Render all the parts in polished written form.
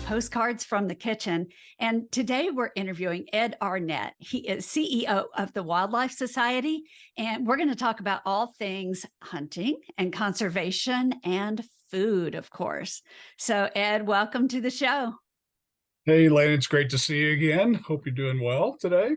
Postcards from the Kitchen. And today we're interviewing Ed Arnett. He is CEO of the Wildlife Society. And we're going to talk about all things hunting and conservation and food, of course. So, Ed, welcome to the show. Hey, Lane, it's great to see you again. Hope you're doing well today.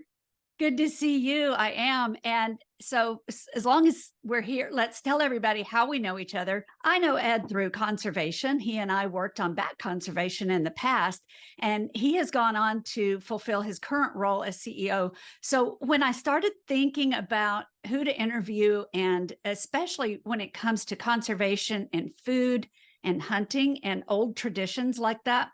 Good to see you. I am. And so, as long as we're here, let's tell everybody how we know each other. I know Ed through conservation. He and I worked on bat conservation in the past, and he has gone on to fulfill his current role as CEO. So, when I started thinking about who to interview, and especially when it comes to conservation and food and hunting and old traditions like that,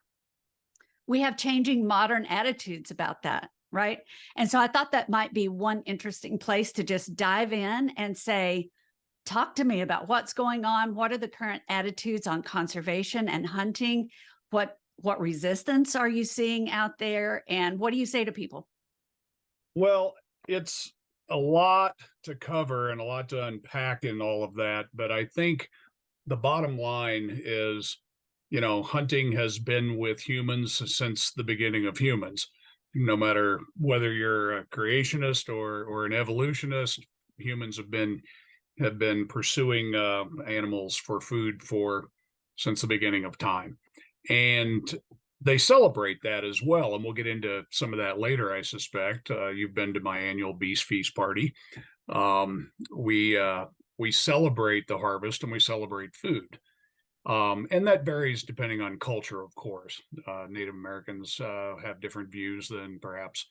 we have changing modern attitudes about that. Right. And so I thought that might be one interesting place to just dive in and say, talk to me about what's going on. What are the current attitudes on conservation and hunting? What resistance are you seeing out there? And what do you say to people? Well, it's a lot to cover and a lot to unpack in all of that. But I think the bottom line is, hunting has been with humans since the beginning of humans. No matter whether you're a creationist or an evolutionist, humans have been pursuing animals for food for since the beginning of time, and they celebrate that as well. And we'll get into some of that later, I suspect. You've been to my annual Beast Feast party. We celebrate the harvest and we celebrate food. And that varies depending on culture, of course. Native Americans have different views than perhaps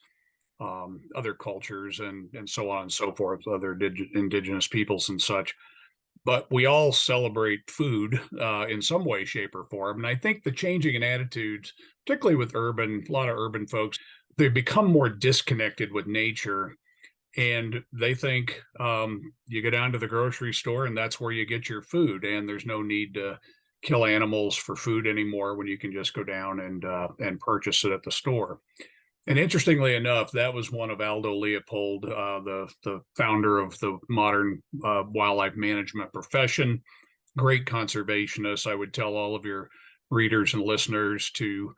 other cultures and so on and so forth, other indigenous peoples and such. But we all celebrate food in some way, shape, or form. And I think the changing in attitudes, particularly with a lot of urban folks, they become more disconnected with nature. And they think you go down to the grocery store and that's where you get your food. And there's no need to kill animals for food anymore when you can just go down and purchase it at the store. And interestingly enough, that was one of Aldo Leopold, the founder of the modern wildlife management profession. Great conservationist. I would tell all of your readers and listeners to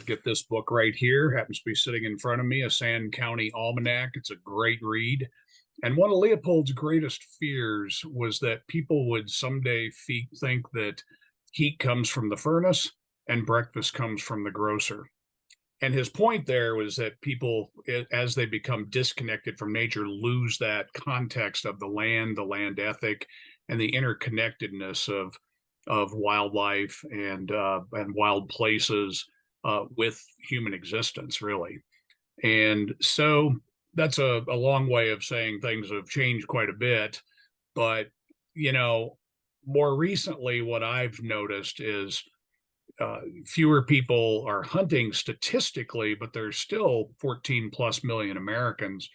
get this book right here. Happens to be sitting in front of me, a Sand County Almanac. It's a great read. And one of Leopold's greatest fears was that people would someday think that heat comes from the furnace and breakfast comes from the grocer. And his point there was that people, as they become disconnected from nature, lose that context of the land ethic, and the interconnectedness of wildlife and wild places with human existence, really. And so that's a long way of saying things have changed quite a bit. But, more recently, what I've noticed is fewer people are hunting statistically, but there's still 14 plus million Americans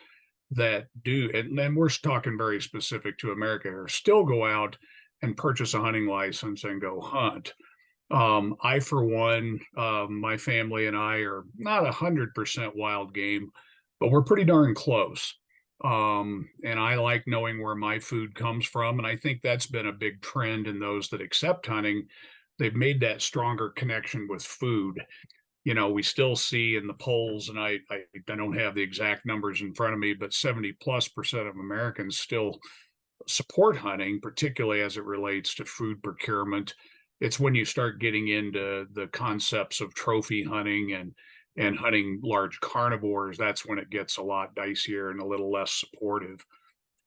that do. And then we're talking very specific to America, or still go out and purchase a hunting license and go hunt. I, for one, my family and I are not 100% wild game, but we're pretty darn close. And I like knowing where my food comes from. And I think that's been a big trend in those that accept hunting. They've made that stronger connection with food. We still see in the polls, and I don't have the exact numbers in front of me, but 70+% of Americans still support hunting, particularly as it relates to food procurement. It's when you start getting into the concepts of trophy hunting and hunting large carnivores, that's when it gets a lot dicier and a little less supportive.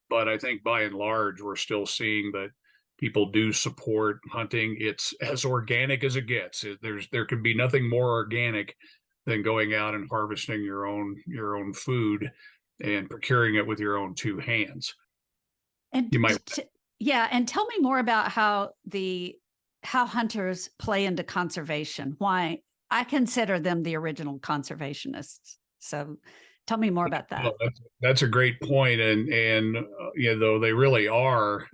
But I think by and large, we're still seeing that people do support hunting. It's as organic as it gets. There can be nothing more organic than going out and harvesting your own food and procuring it with your own two hands. And You might yeah, and tell me more about how hunters play into conservation. Why I consider them the original conservationists. So tell me more about that. Well, that's a great point, and though they really are.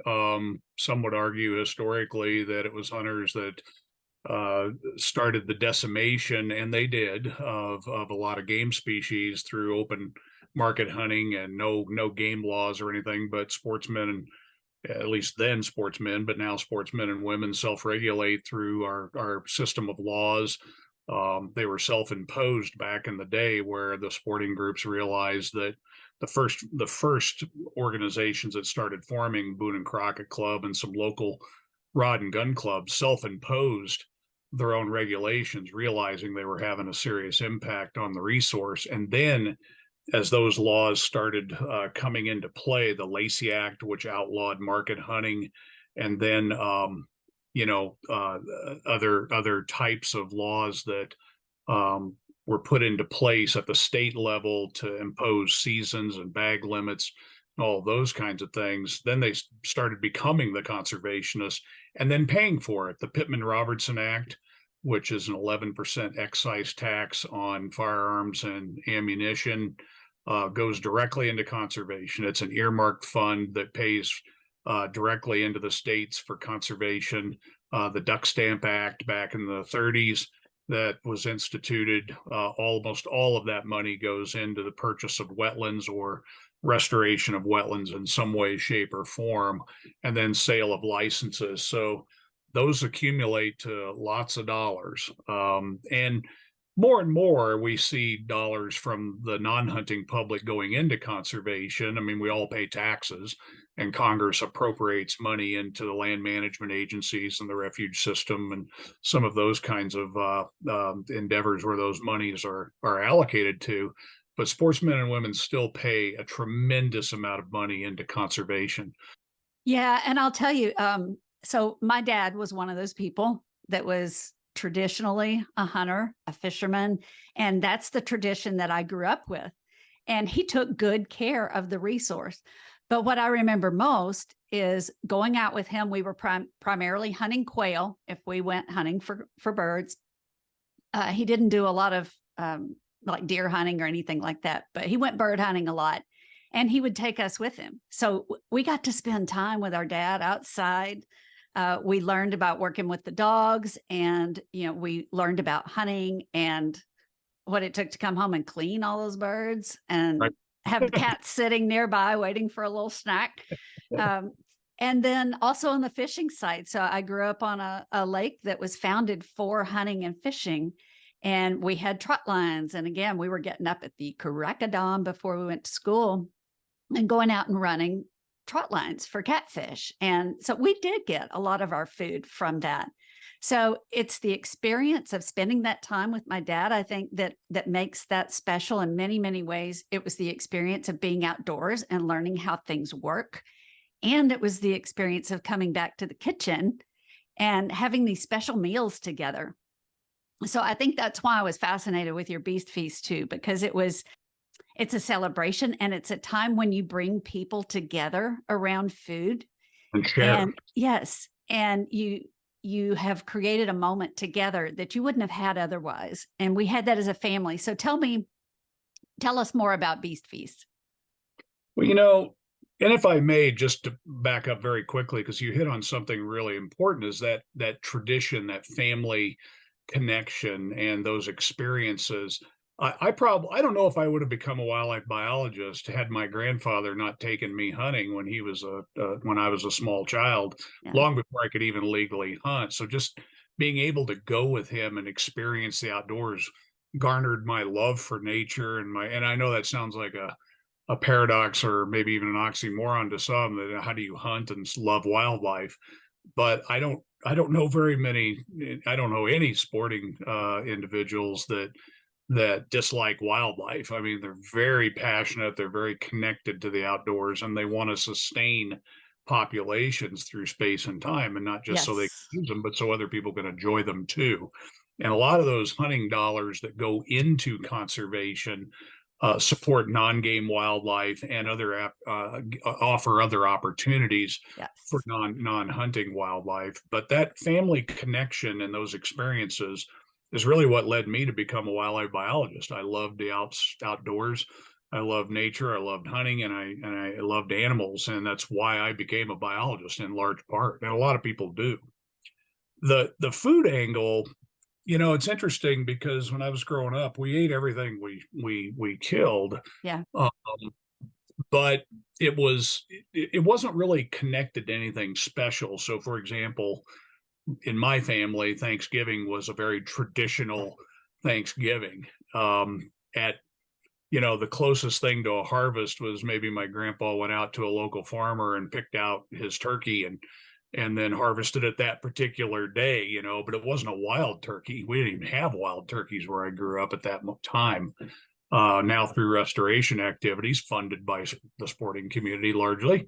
Some would argue historically that it was hunters that started the decimation, and they did, of a lot of game species through open market hunting and no game laws or anything, but sportsmen, and at least then sportsmen, but now sportsmen and women self-regulate through our system of laws. They were self-imposed back in the day, where the sporting groups realized that the first organizations that started forming, Boone and Crockett Club and some local rod and gun clubs, self-imposed their own regulations, realizing they were having a serious impact on the resource. And then as those laws started coming into play, the Lacey Act, which outlawed market hunting, and then other types of laws that were put into place at the state level to impose seasons and bag limits, and all those kinds of things. Then they started becoming the conservationists and then paying for it. The Pittman-Robertson Act, which is an 11% excise tax on firearms and ammunition, goes directly into conservation. It's an earmarked fund that pays directly into the states for conservation. The Duck Stamp Act back in the 30s that was instituted, almost all of that money goes into the purchase of wetlands or restoration of wetlands in some way, shape, or form, and then sale of licenses. So those accumulate to lots of dollars. And more we see dollars from the non-hunting public going into conservation. I mean, we all pay taxes, and Congress appropriates money into the land management agencies and the refuge system and some of those kinds of endeavors where those monies are allocated to. But sportsmen and women still pay a tremendous amount of money into conservation. Yeah, and I'll tell you, so my dad was one of those people that was traditionally a hunter, a fisherman, and that's the tradition that I grew up with. And he took good care of the resource. But what I remember most is going out with him. We were primarily hunting quail if we went hunting for birds. He didn't do a lot of like deer hunting or anything like that, but he went bird hunting a lot, and he would take us with him. So we got to spend time with our dad outside. We learned about working with the dogs, and we learned about hunting and what it took to come home and clean all those birds and Right. have cats sitting nearby waiting for a little snack. And then also on the fishing side. So I grew up on a lake that was founded for hunting and fishing. And we had trot lines. And again, we were getting up at the crack of dawn before we went to school and going out and running trot lines for catfish. And so we did get a lot of our food from that. So it's the experience of spending that time with my dad, I think, that makes that special in many, many ways. It was the experience of being outdoors and learning how things work. And it was the experience of coming back to the kitchen and having these special meals together. So I think that's why I was fascinated with your Beast Feast too, because it's a celebration, and it's a time when you bring people together around food. And share. And yes, and you have created a moment together that you wouldn't have had otherwise. And we had that as a family. So tell us more about Beast Feast. Well, and if I may, just to back up very quickly, because you hit on something really important, is that tradition, that family connection, and those experiences. I don't know if I would have become a wildlife biologist had my grandfather not taken me hunting when when I was a small child, Yeah. long before I could even legally hunt. So just being able to go with him and experience the outdoors garnered my love for nature, and I know that sounds like a paradox, or maybe even an oxymoron to some, that how do you hunt and love wildlife? But I don't know I don't know any sporting individuals that dislike wildlife. I mean, they're very passionate, they're very connected to the outdoors, and they want to sustain populations through space and time, and not just so they Yes. can use them, but so other people can enjoy them too. And a lot of those hunting dollars that go into conservation support non-game wildlife and offer other opportunities for Yes. non-hunting wildlife. But that family connection and those experiences is really what led me to become a wildlife biologist. I loved the outdoors. I loved nature. I loved hunting, and I loved animals, and that's why I became a biologist in large part. And a lot of people do. The food angle, it's interesting, because when I was growing up, we ate everything we killed. Yeah. Um, but it wasn't really connected to anything special. So, for example, in my family, Thanksgiving was a very traditional Thanksgiving. At the closest thing to a harvest was maybe my grandpa went out to a local farmer and picked out his turkey and then harvested it that particular day, but it wasn't a wild turkey. We didn't even have wild turkeys where I grew up at that time. Now through restoration activities funded by the sporting community largely,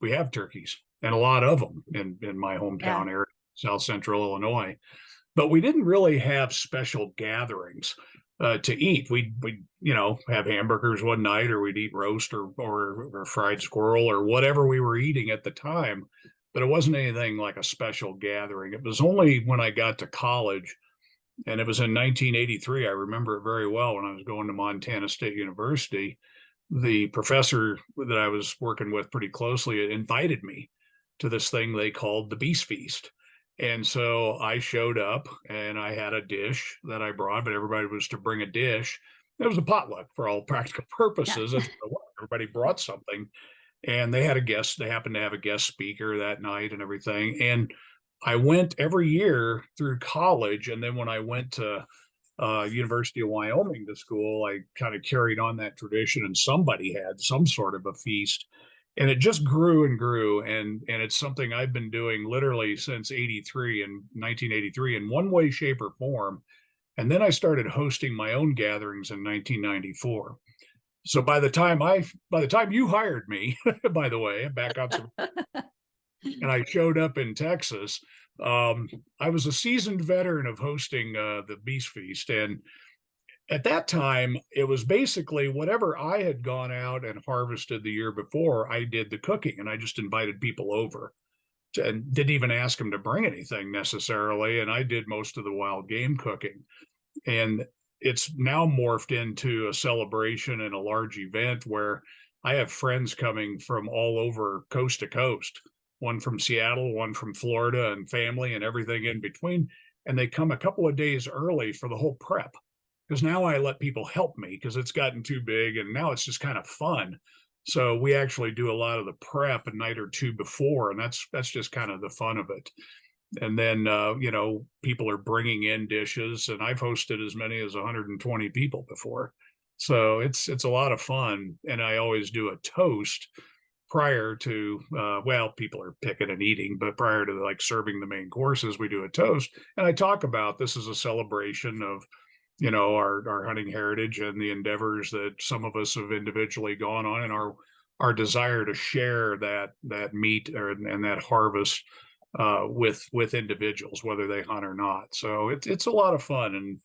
we have turkeys and a lot of them in my hometown area, South Central Illinois. But we didn't really have special gatherings to eat. We'd have hamburgers one night, or we'd eat roast or fried squirrel or whatever we were eating at the time. But it wasn't anything like a special gathering. It was only when I got to college, and it was in 1983. I remember it very well when I was going to Montana State University. The professor that I was working with pretty closely invited me to this thing they called the Beast Feast. And so I showed up and I had a dish that I brought, but everybody was to bring a dish. It was a potluck for all practical purposes. Yeah. Everybody brought something, and they had a guest. They happened to have a guest speaker that night and everything. And I went every year through college. And then when I went to University of Wyoming to school, I kind of carried on that tradition, and somebody had some sort of a feast. And it just grew and grew, and it's something I've been doing literally since 1983 in one way, shape, or form. And then I started hosting my own gatherings in 1994. So by the time you hired me, by the way, back on some, and I showed up in Texas, I was a seasoned veteran of hosting the Beast Feast. And at that time, it was basically whatever I had gone out and harvested the year before, I did the cooking, and I just invited people over and didn't even ask them to bring anything necessarily. And I did most of the wild game cooking. And it's now morphed into a celebration and a large event where I have friends coming from all over coast to coast, one from Seattle, one from Florida, and family and everything in between. And they come a couple of days early for the whole prep, because now I let people help me because it's gotten too big, and now it's just kind of fun. So we actually do a lot of the prep a night or two before, and that's just kind of the fun of it. And then people are bringing in dishes, and I've hosted as many as 120 people before. So it's a lot of fun, and I always do a toast prior to people are picking and eating, but prior to like serving the main courses, we do a toast, and I talk about this as a celebration of our hunting heritage and the endeavors that some of us have individually gone on, and our desire to share that meat and that harvest with individuals, whether they hunt or not. So it's a lot of fun,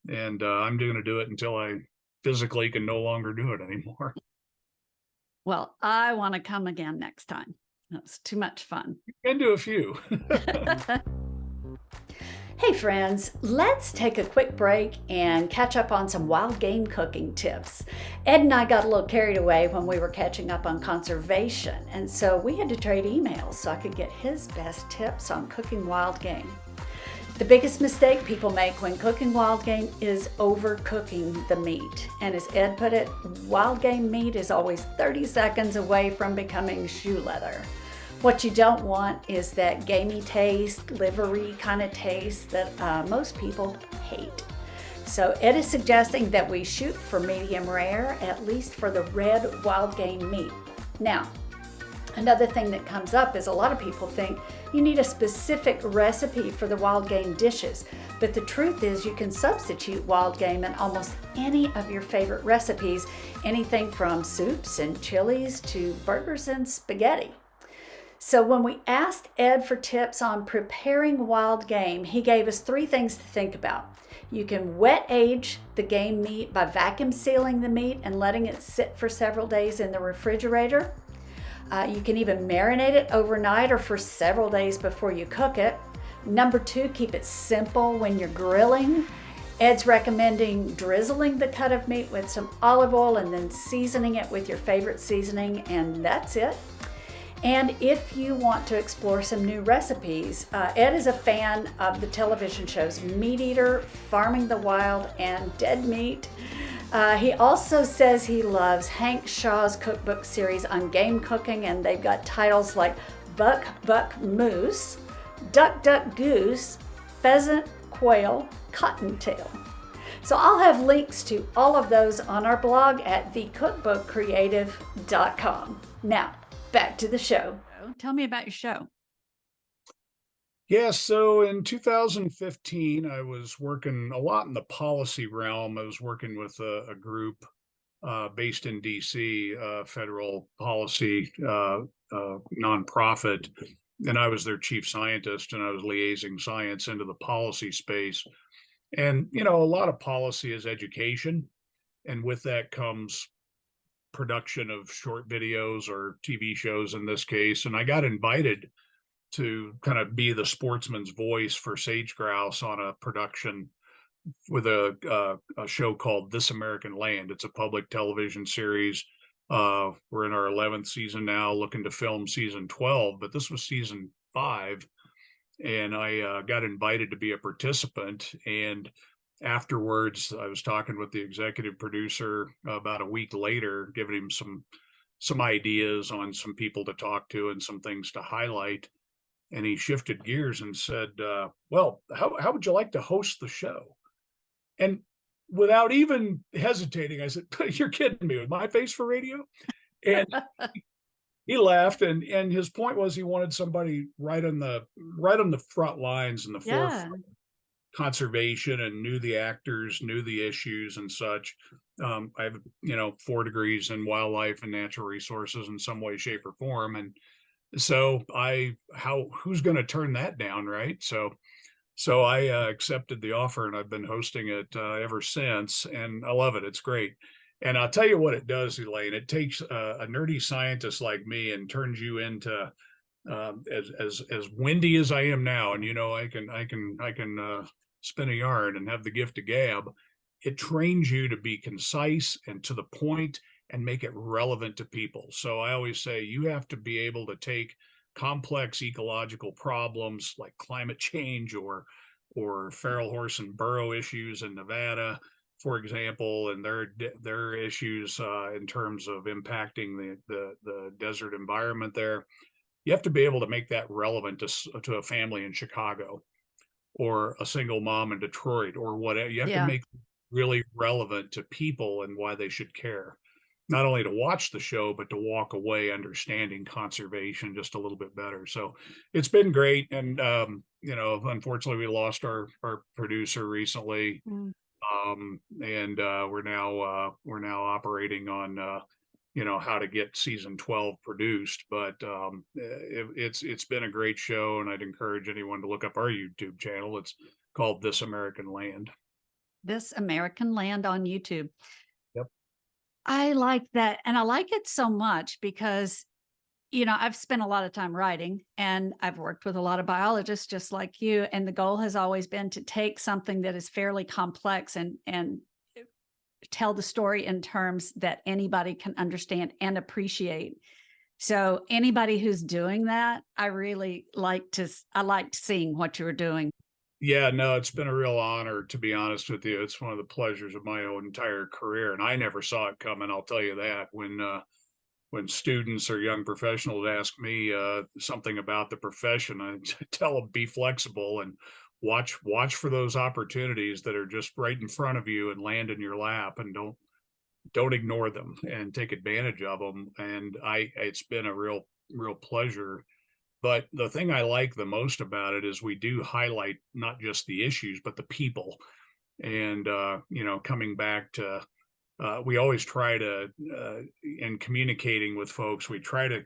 and I'm going to do it until I physically can no longer do it anymore. Well, I want to come again next time. That's too much fun. You can do a few. Hey friends, let's take a quick break and catch up on some wild game cooking tips. Ed and I got a little carried away when we were catching up on conservation, and so we had to trade emails so I could get his best tips on cooking wild game. The biggest mistake people make when cooking wild game is overcooking the meat. And as Ed put it, wild game meat is always 30 seconds away from becoming shoe leather. What you don't want is that gamey taste, livery kind of taste that most people hate. So Ed is suggesting that we shoot for medium rare, at least for the red wild game meat. Now, another thing that comes up is a lot of people think you need a specific recipe for the wild game dishes, but the truth is you can substitute wild game in almost any of your favorite recipes, anything from soups and chilies to burgers and spaghetti. So when we asked Ed for tips on preparing wild game, he gave us 3 things to think about. You can wet age the game meat by vacuum sealing the meat and letting it sit for several days in the refrigerator. You can even marinate it overnight or for several days before you cook it. Number 2, keep it simple when you're grilling. Ed's recommending drizzling the cut of meat with some olive oil and then seasoning it with your favorite seasoning, and that's it. And if you want to explore some new recipes, Ed is a fan of the television shows Meat Eater, Farming the Wild, and Dead Meat. He also says he loves Hank Shaw's cookbook series on game cooking, and they've got titles like Buck, Buck, Moose, Duck, Duck, Goose, Pheasant, Quail, Cottontail. So I'll have links to all of those on our blog at thecookbookcreative.com. Now, back to the show. Tell me about your show. Yeah, so in 2015, I was working a lot in the policy realm. I was working with a group based in DC, federal policy nonprofit, and I was their chief scientist, and I was liaising science into the policy space. And a lot of policy is education, and with that comes production of short videos or TV shows in this case. And I got invited to kind of be the sportsman's voice for sage grouse on a production with a show called This American Land. It's a public television series. We're in our 11th season now, looking to film season 12, but this was season 5, and I got invited to be a participant. And afterwards, I was talking with the executive producer about a week later, giving him some ideas on some people to talk to and some things to highlight. And he shifted gears and said, well, how would you like to host the show? And without even hesitating, I said, you're kidding me, with my face for radio? And he laughed, and his point was he wanted somebody right on the front lines, in the forefront, conservation, and knew the actors, knew the issues and such. I have 4 degrees in wildlife and natural resources in some way, shape, or form. And so who's going to turn that down, right? So I accepted the offer, and I've been hosting it ever since, and I love it. It's great. And I'll tell you what it does, Elaine. It takes a nerdy scientist like me and turns you into as windy as I am now. And I can spin a yarn and have the gift of gab. It trains you to be concise and to the point and make it relevant to people. So I always say you have to be able to take complex ecological problems like climate change or feral horse and burrow issues in Nevada, for example, and their issues in terms of impacting the desert environment there. You have to be able to make that relevant to a family in Chicago or a single mom in Detroit or whatever. You have to make it really relevant to people and why they should care. Not only to watch the show, but to walk away understanding conservation just a little bit better. So it's been great. And, unfortunately we lost our producer recently. And we're now operating on, how to get season 12 produced, but it's been a great show, and I'd encourage anyone to look up our YouTube channel. It's called This American Land. This American Land on YouTube. Yep. I like that. And I like it so much because, I've spent a lot of time writing, and I've worked with a lot of biologists just like you. And the goal has always been to take something that is fairly complex and tell the story in terms that anybody can understand and appreciate. So anybody who's doing that, I liked seeing what you were doing. Yeah, no, it's been a real honor, to be honest with you. It's one of the pleasures of my own entire career, and I never saw it coming. I'll tell you that. When students or young professionals ask me something about the profession, I tell them be flexible and watch for those opportunities that are just right in front of you and land in your lap, and don't ignore them and take advantage of them. And it's been a real pleasure. But the thing I like the most about it is we do highlight not just the issues, but the people. And, coming back to, we always try to, in communicating with folks, we try to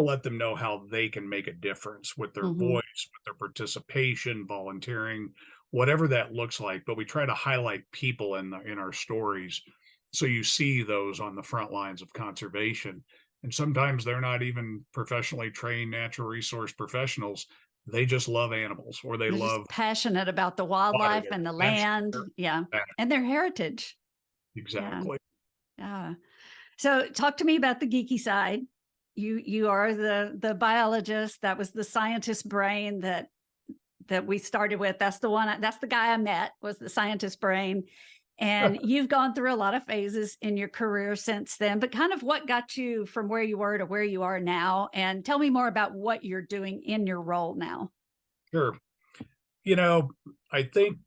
let them know how they can make a difference with their voice, with their participation, volunteering, whatever that looks like. But we try to highlight people in our stories. So you see those on the front lines of conservation. And sometimes they're not even professionally trained natural resource professionals. They just love animals, or they're just passionate about the wildlife and the land. Yeah. And their heritage. Exactly. Yeah. So talk to me about the geeky side. You are the biologist. That was the scientist brain that we started with. That's the guy I met, was the scientist brain. And you've gone through a lot of phases in your career since then, but kind of what got you from where you were to where you are now? And tell me more about what you're doing in your role now. Sure. I think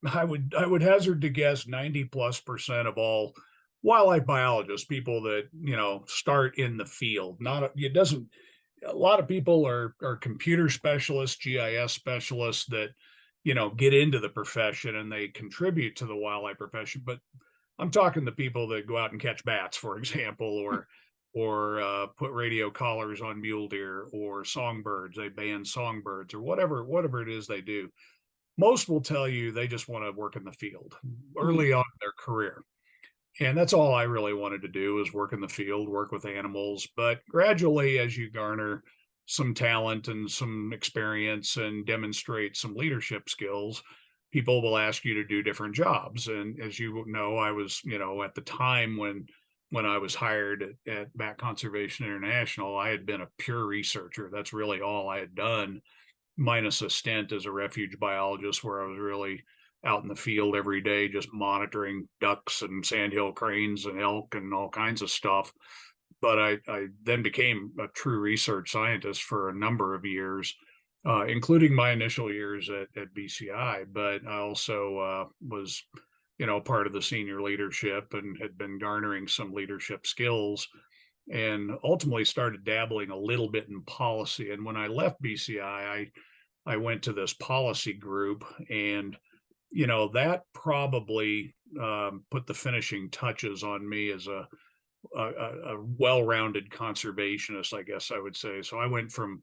I would hazard to guess 90+% of all wildlife biologists, people that, start in the field. Not it doesn't a lot of people are computer specialists, GIS specialists that, get into the profession and they contribute to the wildlife profession. But I'm talking the people that go out and catch bats, for example, or put radio collars on mule deer or songbirds. They ban songbirds or whatever it is they do. Most will tell you they just want to work in the field Mm. early on in their career. And that's all I really wanted to do is work in the field, work with animals. But gradually, as you garner some talent and some experience and demonstrate some leadership skills, people will ask you to do different jobs. And as you know, I was, at the time when I was hired at Bat Conservation International, I had been a pure researcher. That's really all I had done, minus a stint as a refuge biologist where I was really out in the field every day, just monitoring ducks and sandhill cranes and elk and all kinds of stuff. But I then became a true research scientist for a number of years, including my initial years at BCI. But I also was, part of the senior leadership and had been garnering some leadership skills and ultimately started dabbling a little bit in policy. And when I left BCI, I went to this policy group, and that probably put the finishing touches on me as a well-rounded conservationist, I guess I would say. So I went from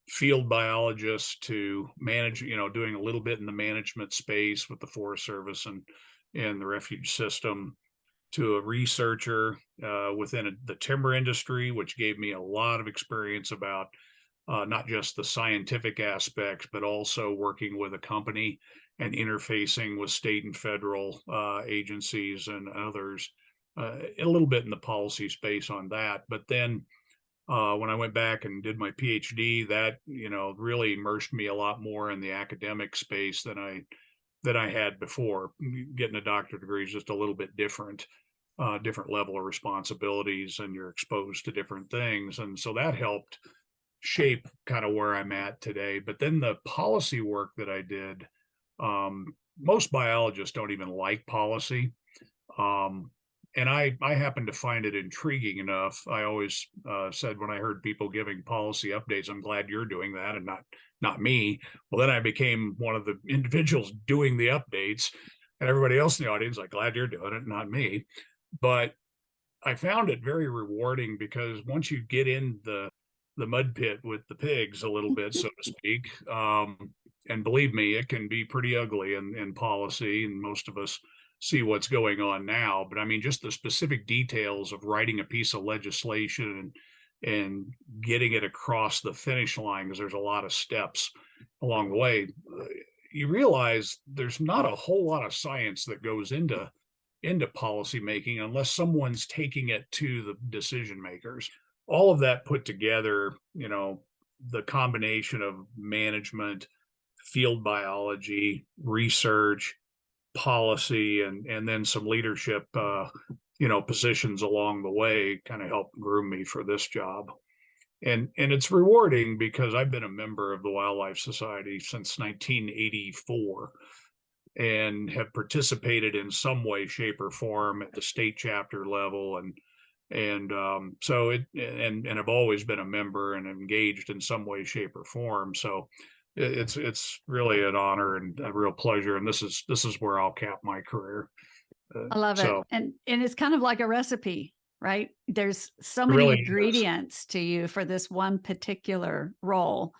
field biologist to manage, doing a little bit in the management space with the Forest Service and the refuge system, to a researcher within the timber industry, which gave me a lot of experience about not just the scientific aspects, but also working with a company and interfacing with state and federal agencies and others, a little bit in the policy space on that. But then when I went back and did my PhD, that really immersed me a lot more in the academic space than I had before. Getting a doctorate degree is just a little bit different. Different level of responsibilities, and you're exposed to different things. And so that helped shape kind of where I'm at today. But then the policy work that I did, most biologists don't even like policy. Um, and I happen to find it intriguing enough. I always said when I heard people giving policy updates, I'm glad you're doing that and not me. Well, then I became one of the individuals doing the updates, and everybody else in the audience like, glad you're doing it, not me. But I found it very rewarding because once you get in the mud pit with the pigs a little bit, so to speak, and believe me, it can be pretty ugly in policy, and most of us see what's going on now. But I mean, just the specific details of writing a piece of legislation and getting it across the finish line, because there's a lot of steps along the way. You realize there's not a whole lot of science that goes into policy making unless someone's taking it to the decision makers. All of that put together, the combination of management, field biology, research, policy, and then some leadership positions along the way kind of helped groom me for this job. And it's rewarding because I've been a member of the Wildlife Society since 1984 and have participated in some way, shape, or form at the state chapter level, and I've always been a member and engaged in some way, shape, or form. So it's really an honor and a real pleasure, and this is where I'll cap my career. I love it. So And it's kind of like a recipe, right? There's so it many really is. ingredients to you for this one particular role,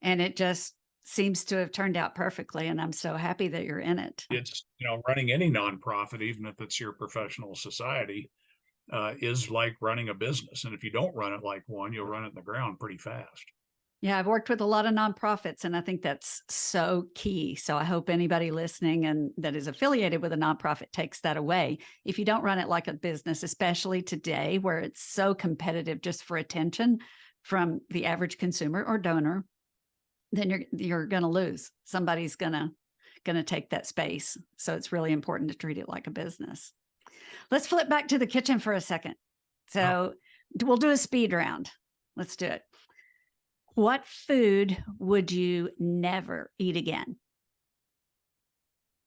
and it just seems to have turned out perfectly, and I'm so happy that you're in it. It's running any nonprofit, even if it's your professional society, is like running a business. And if you don't run it like one, you'll run it in the ground pretty fast. Yeah, I've worked with a lot of nonprofits, and I think that's so key. So I hope anybody listening and that is affiliated with a nonprofit takes that away. If you don't run it like a business, especially today where it's so competitive just for attention from the average consumer or donor, then you're going to lose. Somebody's going to take that space. So it's really important to treat it like a business. Let's flip back to the kitchen for a second. So we'll do a speed round. Let's do it. What food would you never eat again?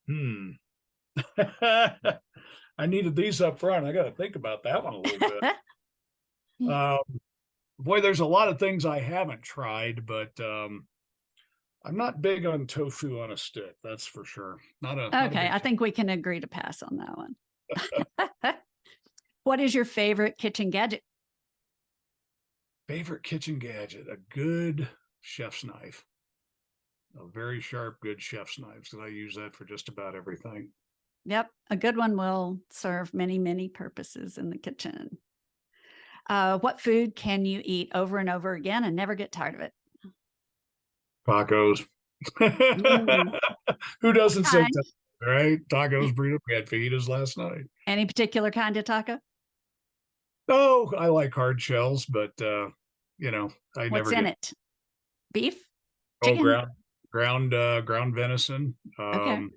Hmm. I needed these up front. I got to think about that one a little bit. Um, Boy, there's a lot of things I haven't tried, but I'm not big on tofu on a stick. That's for sure. Not a Okay, big I think we can agree to pass on that one. What is your favorite kitchen gadget? favorite kitchen gadget. A good chef's knife, a very sharp, good chef's knife. Because I use that for just about everything. Yep, a good one will serve many, many purposes in the kitchen. What food can you eat over and over again and never get tired of it? Tacos. Mm, Who doesn't say kind. that, right? Tacos, burrito, we had fajitas last night. Any particular kind of taco? Oh, I like hard shells, but I What's never in get it? Beef? oh Chicken? ground venison, Okay.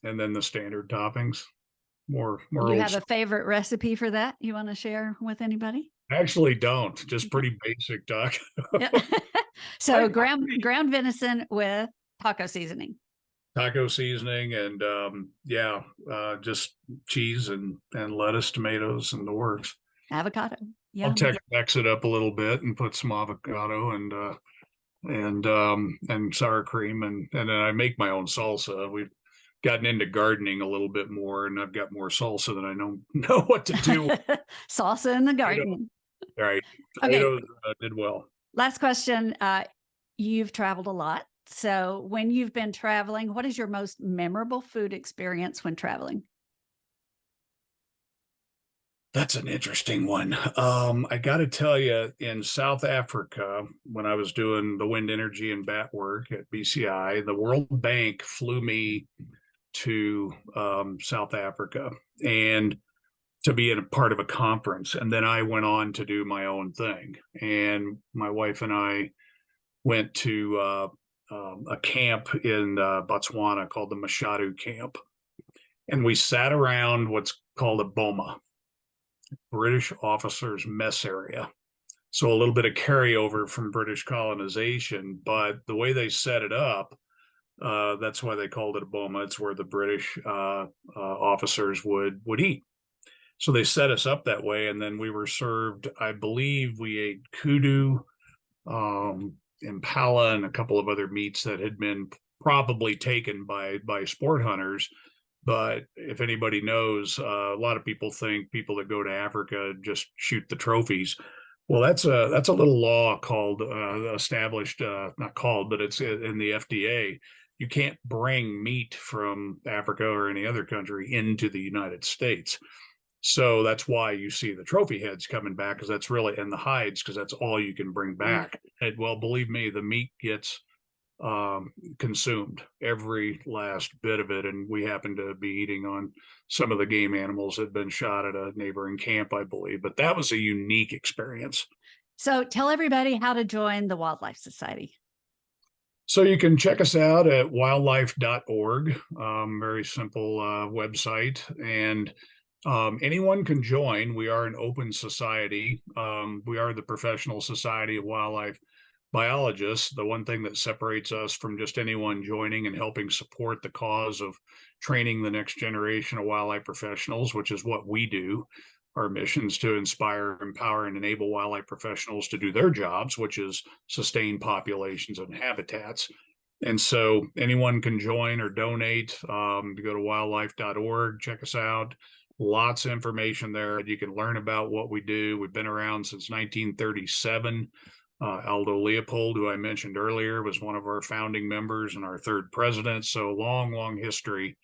and then the standard toppings. More You old have a school. favorite recipe for that you want to share with anybody? Actually don't, just Okay. pretty basic taco. Yeah. I So ground venison with taco seasoning. taco seasoning and yeah, just cheese and lettuce, tomatoes, and the works. Avocado. I'll Yum, Tex-Mex it up a little bit and put some avocado and sour cream and then I make my own salsa. We've gotten into gardening a little bit more, and I've got more salsa than I know what to do with. yum. Salsa in the Potato, garden. right? Okay, Potatoes did well. last question. You've traveled a lot. So when you've been traveling, what is your most memorable food experience when traveling? That's an interesting one. I got to tell you, in South Africa, when I was doing the wind energy and bat work at BCI, the World Bank flew me to South Africa and to be in a part of a conference. And then I went on to do my own thing. And my wife and I went to a camp in Botswana called the Mashadu Camp. And we sat around what's called a boma, British officers' mess area. So a little bit of carryover from British colonization, but the way they set it up, that's why they called it a boma. It's where the British officers would eat. So they set us up that way, and then we were served. I believe we ate kudu, impala, and a couple of other meats that had been probably taken by sport hunters. But if anybody knows, a lot of people think people that go to Africa just shoot the trophies. Well, that's a little law called established, not called, but it's in the FDA. You can't bring meat from Africa or any other country into the United States. So that's why you see the trophy heads coming back, because that's really, and the hides, because that's all you can bring Mm. back. And well, believe me, the meat gets consumed, every last bit of it. And we happen to be eating on some of the game animals that had been shot at a neighboring camp, I believe. But that was a unique experience. So tell everybody how to join the Wildlife Society. So you can check us out at wildlife.org. Very simple website. And anyone can join. We are an open society. We are the Professional Society of Wildlife Biologists. The one thing that separates us from just anyone joining and helping support the cause of training the next generation of wildlife professionals, which is what we do. Our mission is to inspire, empower, and enable wildlife professionals to do their jobs, which is sustain populations and habitats. And so anyone can join or donate. To go to wildlife.org, check us out. Lots of information there. You can learn about what we do. We've been around since 1937. Aldo Leopold, who I mentioned earlier, was one of our founding members and our third president. So long history,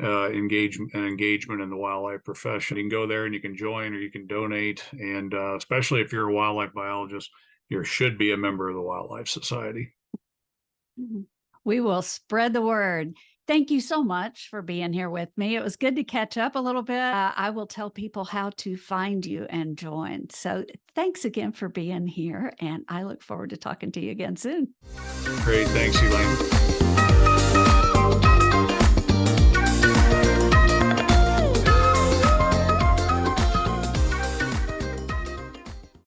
engagement in the wildlife profession. You can go there and you can join or you can donate. And especially if you're a wildlife biologist, you should be a member of the Wildlife Society. We will spread the word. Thank you so much for being here with me. It was good to catch up a little bit. I will tell people how to find you and join. So thanks again for being here. And I look forward to talking to you again soon. Great. Thanks, Elaine.